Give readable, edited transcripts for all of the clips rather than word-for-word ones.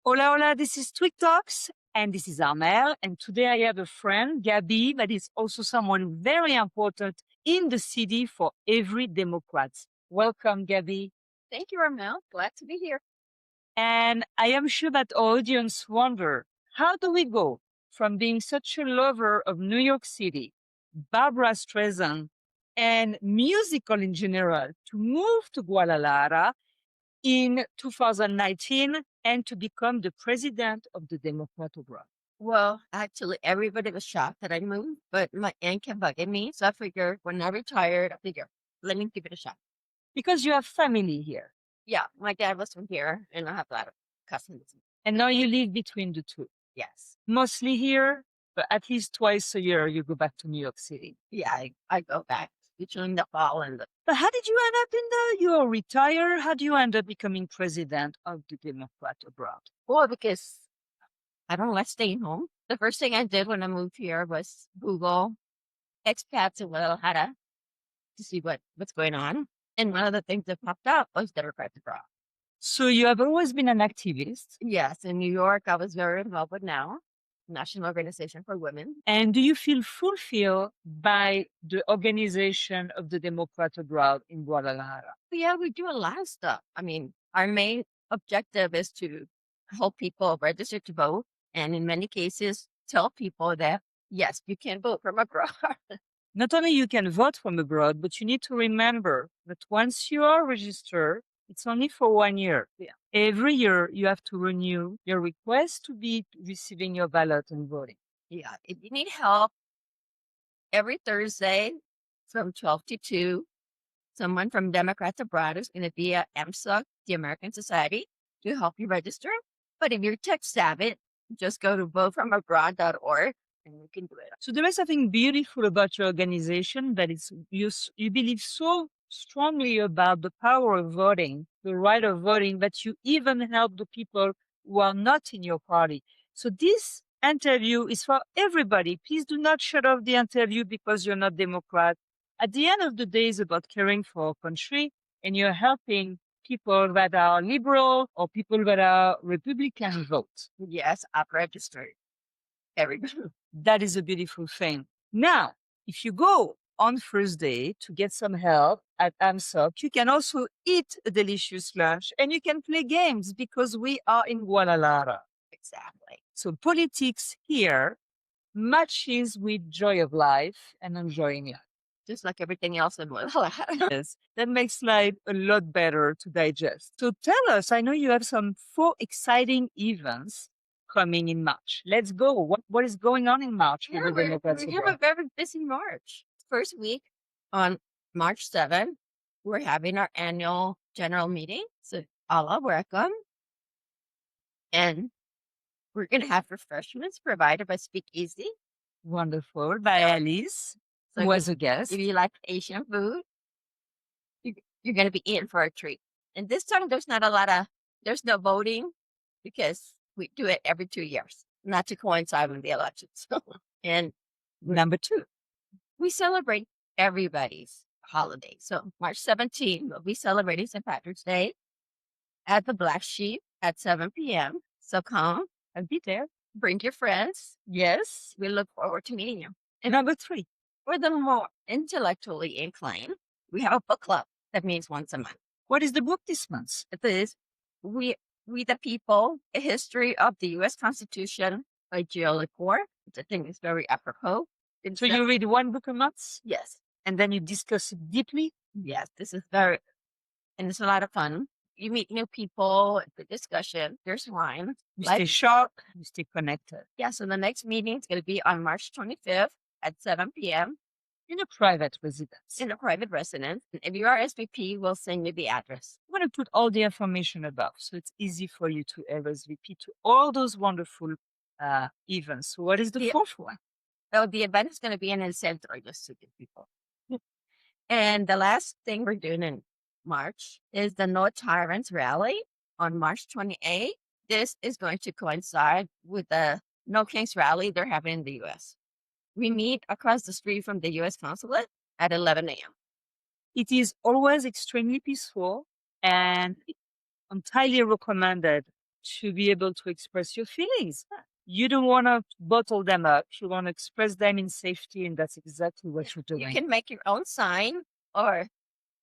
Hola, hola, this is TWIG Talks, and this is Armel. And today I have a friend, Gabi, that is also someone very important in the city for every Democrat. Welcome, Gabi. Thank you, Armel. Glad to be here. And I am sure that our audience wonder, how do we go from being such a lover of New York City, Barbara Streisand, and musical in general to move to Guadalajara in 2019 and to become the president of the Democrat abroad? Well, actually, everybody was shocked that I moved, but my aunt kept bugging me. So I figured when I retired, let me give it a shot. Because you have family here. Yeah, my dad was from here, and I have a lot of cousins. And now you live between the two. Yes. Mostly here, but at least twice a year you go back to New York City. Yeah, I go back between the fall and the. But how did you end up you are retired? How do you end up becoming president of the Democrat abroad? Well, because I don't like staying home. The first thing I did when I moved here was Google expats in Guadalajara to see what's going on. And one of the things that popped up was Democrats abroad. So you have always been an activist. Yes, in New York, I was very involved with NOW, National Organization for Women. And do you feel fulfilled by the organization of the Democrat abroad in Guadalajara? Yeah, we do a lot of stuff. I mean, our main objective is to help people register to vote. And in many cases, tell people that, yes, you can vote from abroad. Not only you can vote from abroad, but you need to remember that once you are registered, it's only for 1 year. Yeah. Every year you have to renew your request to be receiving your ballot and voting. Yeah, if you need help, every Thursday from 12 to 2, someone from Democrats Abroad is going to be at AMSOC, the American Society, to help you register. But if you're tech savvy, just go to votefromabroad.org and you can do it. So there is something beautiful about your organization that you believe so strongly about the power of voting, the right of voting, that you even help the people who are not in your party. So this interview is for everybody. Please do not shut off the interview because you're not Democrat. At the end of the day, it's about caring for our country, and you're helping people that are liberal or people that are Republican vote. Yes, I've registered. Everybody. That is a beautiful thing. Now, if you go on Thursday to get some help at AMSOC, you can also eat a delicious lunch and you can play games because we are in Guadalajara. Exactly. So politics here matches with joy of life and enjoying life. Just like everything else in Guadalajara. Yes, that makes life a lot better to digest. So tell us, I know you have some 4 exciting events coming in March. Let's go. What is going on in March? Yeah, we have a very busy March. First week on March 7th, we're having our annual general meeting. So all are welcome. And we're going to have refreshments provided by Speakeasy. Wonderful. By Alice, So who was a guest. if you like Asian food, you're going to be in for a treat. And this time, there's no voting because we do it every 2 years, not to coincide with the elections. And Number 2, we celebrate everybody's holiday. So March 17th, we'll be celebrating St. Patrick's Day at the Black Sheep at 7 p.m. So come I'll be there. bring your friends. Yes. We look forward to meeting you. And number 3, For the more intellectually inclined, we have a book club that meets once a month. what is the book this month? It is We the People, A History of the U.S. Constitution by Jill LeCour, which I think is very apropos. So you read 1 book a month Yes. and then you discuss it deeply? Yes, this is and it's a lot of fun. You meet new people, the discussion, there's wine. You stay sharp, you stay connected. Yeah, so the next meeting is going to be on March 25th at 7 p.m. In a private residence. in a private residence. And if you are SVP, we'll send you the address. I'm going to put all the information above so it's easy for you to RSVP to all those wonderful events. So what is the 4th one? So the event is going to be in El Centro, just to give people. And the last thing we're doing in March is the No Tyrants Rally on March 28th. This is going to coincide with the No Kings Rally they're having in the U.S. We meet across the street from the U.S. consulate at 11 a.m. It is always extremely peaceful and entirely recommended to be able to express your feelings. You don't want to bottle them up. You want to express them in safety, and that's exactly what you're doing. You can make your own sign, or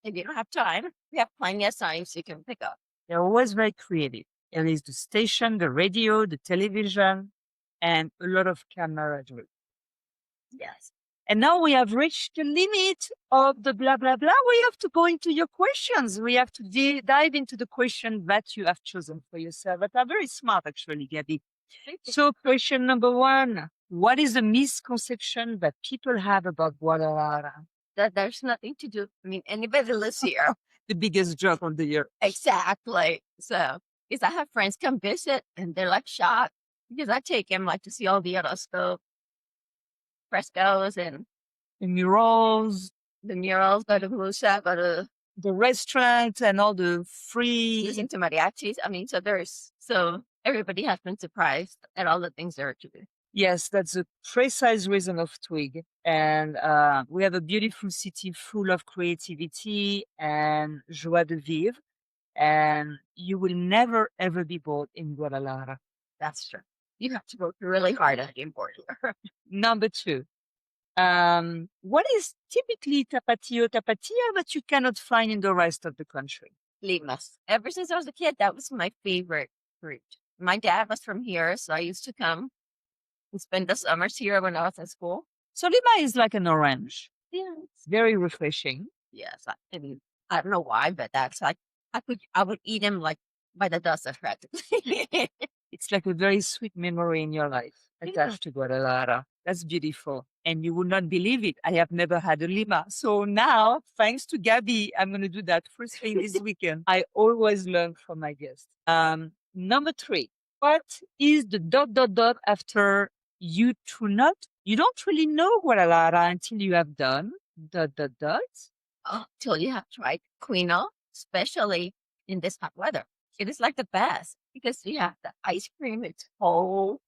if you don't have time, we have plenty of signs you can pick up. They're always very creative. There is the station, the radio, the television, and a lot of camaraderie. Yes. And now we have reached the limit of the blah, blah, blah. We have to go into your questions. We have to dive into the question that you have chosen for yourself, that are very smart, actually, Gabby. So question number 1, what is the misconception that people have about Guadalajara? That there's nothing to do. I mean, anybody that lives here. The biggest joke of the year. Exactly. So, because I have friends come visit and they're like shocked because I take them like to see all the other stuff, frescoes and The murals, the murals, go to Blue Shop, go to the restaurants, and all the free. listen to mariachis. I mean, so everybody has been surprised at all the things there are to do. Yes, that's the precise reason of TWIG. And we have a beautiful city full of creativity and joie de vivre. And you will never, ever be bored in Guadalajara. That's true. You have to work really hard at getting bored here. Number 2, what is typically tapatio tapatia that you cannot find in the rest of the country? Limas. Ever since I was a kid, that was my favorite fruit. My dad was from here, so I used to come and spend the summers here when I was in school. So Lima is like an orange. Yeah. It's very refreshing. Yes. I mean, I don't know why, but that's like, I would eat them like by the dozen practically. It's like a very sweet memory in your life attached to Guadalajara. That's beautiful. And you would not believe it. I have never had a Lima. So now, thanks to Gabby, I'm going to do that first thing this weekend. I always learn from my guests. Number 3, what is the ... after you do not? You don't really know Guadalajara until you have done ... Oh, till you have tried quinoa, especially in this hot weather. It is like the best because you have the ice cream. It's cold.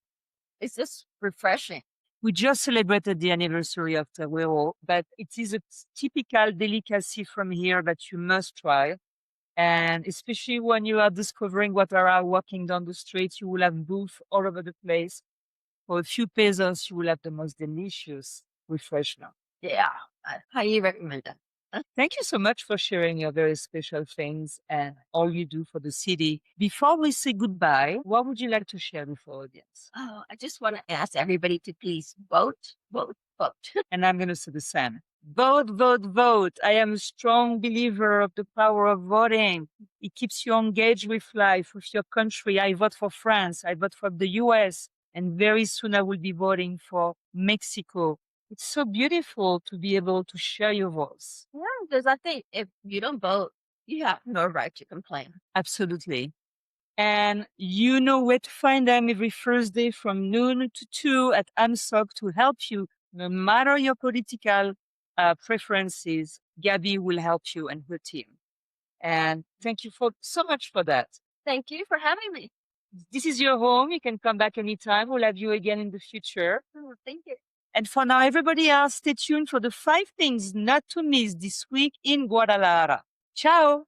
It's just refreshing. We just celebrated the anniversary of Tahuero, but it is a typical delicacy from here that you must try. And especially when you are discovering Guadalajara walking down the street, you will have booths all over the place. For a few pesos, you will have the most delicious refreshment. Yeah, I highly recommend that. Thank you so much for sharing your very special things and all you do for the city. Before we say goodbye, what would you like to share with our audience? Oh, I just want to ask everybody to please vote, vote, vote. And I'm going to say the same. Vote, vote, vote. I am a strong believer of the power of voting. It keeps you engaged with life, with your country. I vote for France. I vote for the US. And very soon I will be voting for Mexico. It's so beautiful to be able to share your voice. Yeah, because I think if you don't vote, you have no right to complain. Absolutely. And you know where to find them every Thursday from noon to 2 at AMSOC to help you, no matter your political preferences. Gabby will help you and her team. And thank you so much for that. Thank you for having me. This is your home. You can come back anytime. We'll have you again in the future. Oh, thank you. And for now, everybody else, stay tuned for the 5 things not to miss this week in Guadalajara. Ciao.